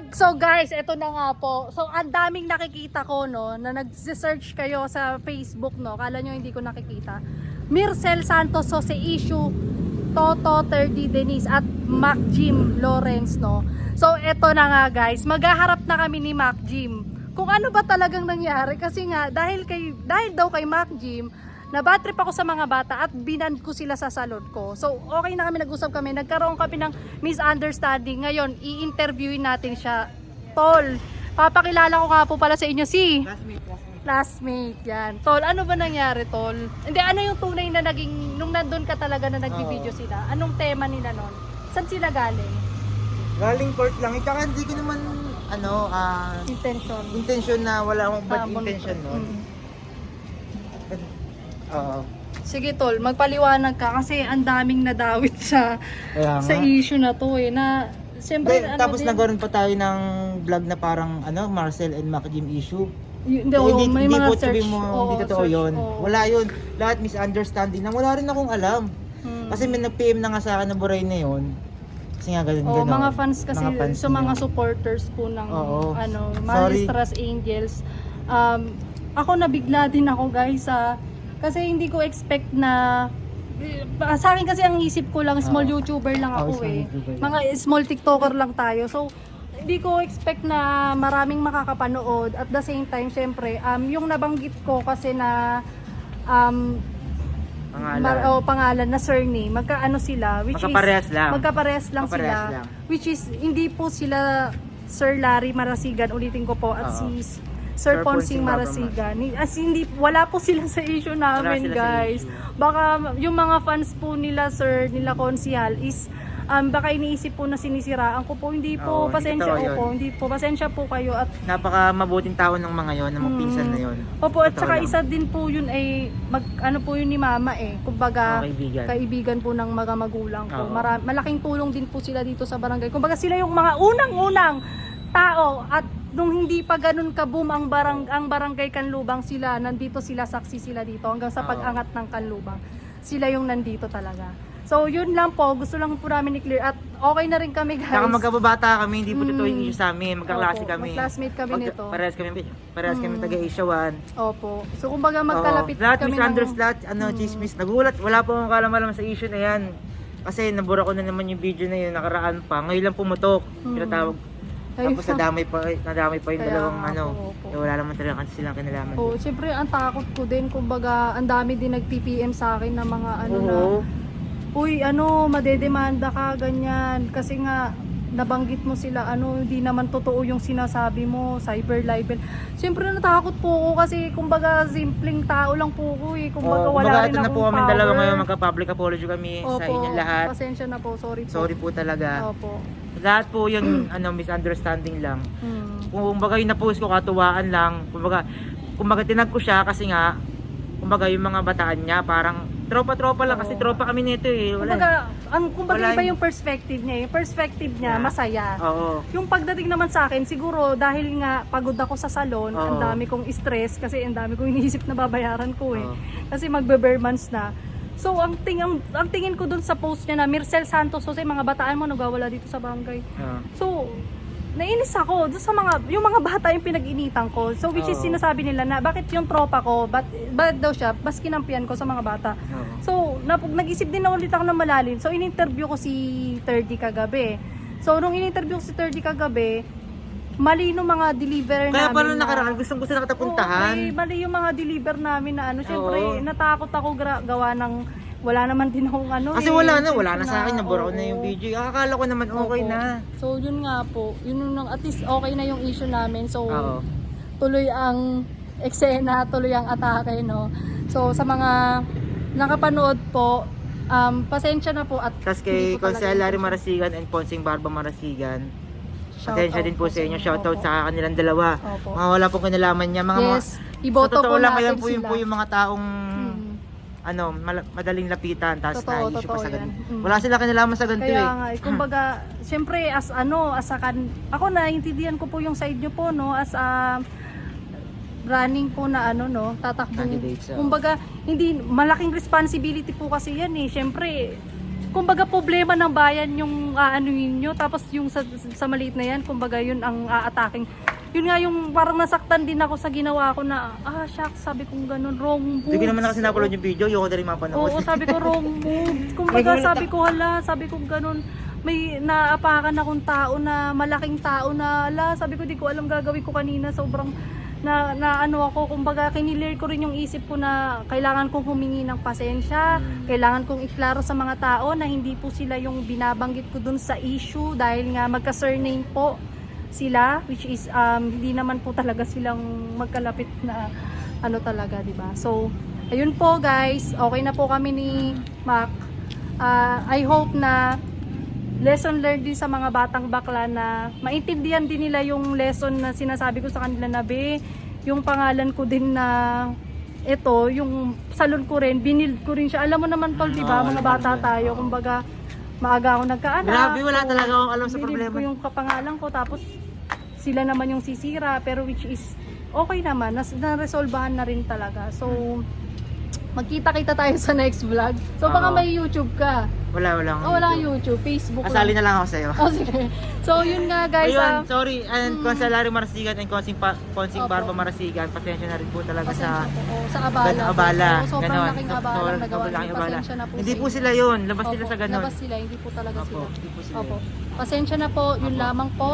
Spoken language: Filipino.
So guys, eto na nga po. So ang daming nakikita ko no na nag-search kayo sa Facebook no. Kala nyo hindi ko nakikita. Mircel Santos Jose issue Toto 30 Denise at Mac Jim Lawrence no. So eto na nga guys, maghaharap na kami ni Mac Jim. Kung ano ba talagang nangyari kasi nga dahil daw kay Mac Jim na bad trip ako sa mga bata at binan ko sila sa salon ko. So okay na kami, nag-usap kami, nagkaroon kami ng misunderstanding. Ngayon, i-interviewin natin siya. Tol, papakilala ko nga po pala sa inyo si classmate. Yan. Tol, ano ba nangyari, Tol? Hindi, ano yung tunay na naging, nung nandun ka talaga na nag-video sila? Anong tema nila nun? Saan sila galing? Galing court lang. Tsaka hindi ko naman, intention na wala akong bad intention nun. Oo. Sige tol, magpaliwanag ka kasi ang daming nadawit sa issue na to eh na siyempre tapos nagkaroon pa tayo ng vlog na parang Marcel and Mac Jim issue. Hindi po sabihin mo hindi totoo yun. Wala yun. Lahat misunderstanding na wala rin akong alam. Kasi may nag-PM na nga sa akin na buray na yun. Kasi nga ganun. Mga fans kasi mga supporters po ng Malistras Angels. Ako nabigla din ako guys kasi hindi ko expect na sa akin kasi ang isip ko lang small YouTuber lang ako mga small TikToker lang tayo, so hindi ko expect na maraming makakapanood. At the same time syempre yung nabanggit ko kasi na pangalan na surname magkaano sila, which magkaparehas lang sila, which is hindi po sila Sir Larry Marasigan, ulitin ko po, at si Sir Ponsing Marasigan. As hindi, wala po sila sa issue namin guys. Baka yung mga fans po nila Sir, nila Konsihal is baka iniisip po na sinisiraan ko po. Hindi po, pasensya po kayo. At napaka mabuting tao ng mga yon, ng mga pinsan na yon. Opo, at saka isa din po yun ay po yun ni Mama kumbaga kaibigan po ng mga magulang ko. Malaking tulong din po sila dito sa barangay. Kumbaga sila yung mga unang-unang tao, at nung hindi pa ganun ka-boom ang barangay Kanlubang, nandito sila, saksi sila dito hanggang sa pag-angat ng Kanlubang. Sila yung nandito talaga. So yun lang po, gusto lang po namin i-clear at okay na rin kami guys. Saka magkababata kami, hindi po totoo yung issue sa amin, magkaklase kami. Mag-classmate kami nito. Parehas kami taga-Asia 1. Opo. So kumbaga magkalapit kami lahat chismis, nagulat, wala po akong kalam-alam sa issue na yan. Kasi nabura ko na naman yung video na yun, nakaraan pa, ngayon lang pumutok, pinatawag. Tapos nadamay pa yung dalawang wala naman talaga kasi silang kinalaman. Siyempre ang takot ko din, kumbaga ang dami din nag-PPM sa akin na mga uy, madedemanda ka, ganyan. Kasi nga, nabanggit mo sila, hindi naman totoo yung sinasabi mo, cyber libel. Siyempre natakot po ako kasi, kumbaga, simpleng tao lang po ako kumbaga, wala rin akong power. Na po kami dalawa ngayon, magka-public apology kami sa inyong lahat. Pasensya na po, sorry po. Sorry po talaga. Opo. Lahat po yun, misunderstanding lang. Kumbaga yung na-post ko, katuwaan lang. Kumbaga tinag ko siya kasi nga, kumbaga yung mga bataan niya, parang tropa-tropa lang kasi tropa kami nito Kumbaga, iba yung perspective niya. Yung perspective niya, masaya. Yung pagdating naman sa akin, siguro dahil nga pagod ako sa salon, ang dami kong stress kasi ang dami kong iniisip na babayaran ko Kasi magbe-bare months na. So ang tingin ko dun sa post niya na Mircel Santos Jose, mga bataan mo nagwawala dito sa barangay. So nainis ako doon sa yung mga bata yung pinag-initan ko. So which is sinasabi nila na bakit yung tropa ko, bakit daw siya, bas kinampihan ko sa mga bata. So nag-isip din na ulit ako ng malalim. So in-interview ko si 30 kagabi. So nung in-interview ko si 30 kagabi, mali yung mga deliver namin. Kaya paano nakaraan? Gusto na katapuntahan. Mali yung mga deliver namin na syempre natakot ako gawa ng wala naman din akong kasi wala na sa akin, nabura ko na yung video. Akala ko naman okay na. So yun nga po, at least okay na yung issue namin. So tuloy ang eksena, tuloy ang atake So sa mga nakapanood po, pasensya na po at tas kay Consel Larry Marasigan and Ponsing Barba Marasigan, pasensya din po sa inyo. Shoutout sa kanilang dalawa. Mga wala pong kinalaman niya. Iboto po natin sila. Po yung mga taong madaling lapitan, tapos na-issue pa sa ganun. Wala sila kinalaman sa ganito Kaya nga, kumbaga, syempre ako naiintindihan ko po yung side nyo po, as running po na tatakbo. Kumbaga, hindi, malaking responsibility po kasi yan syempre, kumbaga problema ng bayan yung aanuhin nyo, tapos yung sa maliit na yan, kumbaga yun ang aataking. Yun nga yung parang nasaktan din ako sa ginawa ko na, shucks, sabi kong ganun, wrong move. Hindi ko naman kasi napaload yung video, yung ko na rin mapanood. Oo, sabi ko wrong move. Kumbaga sabi ko, sabi ko ganun, may naapakan akong tao na, malaking tao na, sabi ko, di ko alam gagawin ko kanina, sobrang, na ano ako, kumbaga kinilir ko rin yung isip ko na kailangan kong humingi ng pasensya, kailangan kong iklaro sa mga tao na hindi po sila yung binabanggit ko dun sa issue dahil nga magka-surname po sila, which is hindi naman po talaga silang magkalapit na ano talaga, di ba? So, ayun po guys, okay na po kami ni Mac. I hope na lesson learned din sa mga batang bakla na maintindihan din nila yung lesson na sinasabi ko sa kanila na yung pangalan ko din na ito, yung salon ko rin, binild ko rin siya. Alam mo naman tol, di ba? Mga bata tayo, kumbaga maaga ako nagkaanak. Grabe, wala talaga akong alam sa Binild problema. ko yung kapangalan ko, tapos sila naman yung sisira, pero which is okay naman, na-resolbahan na rin talaga. So, magkita-kita tayo sa next vlog. So, baka may YouTube ka. Wala Wala kang YouTube, Facebook Asali lang. na lang ako sa'yo. Sige. So, yun nga guys. Ayun, sorry, and Consalari Marasigan and Consing Barba Marasigan, pasensya na rin po talaga sa sa abala. abala. So, sobrang Ganon. laking abala Sobrang nagawa. laking abala. Pasensya na po. Hindi sa po inyo. sila yun, labas Opo, sila sa ganon. Labas sila, hindi po talaga Opo, sila. hindi po sila Opo. yun. Pasensya na po, yun lamang po.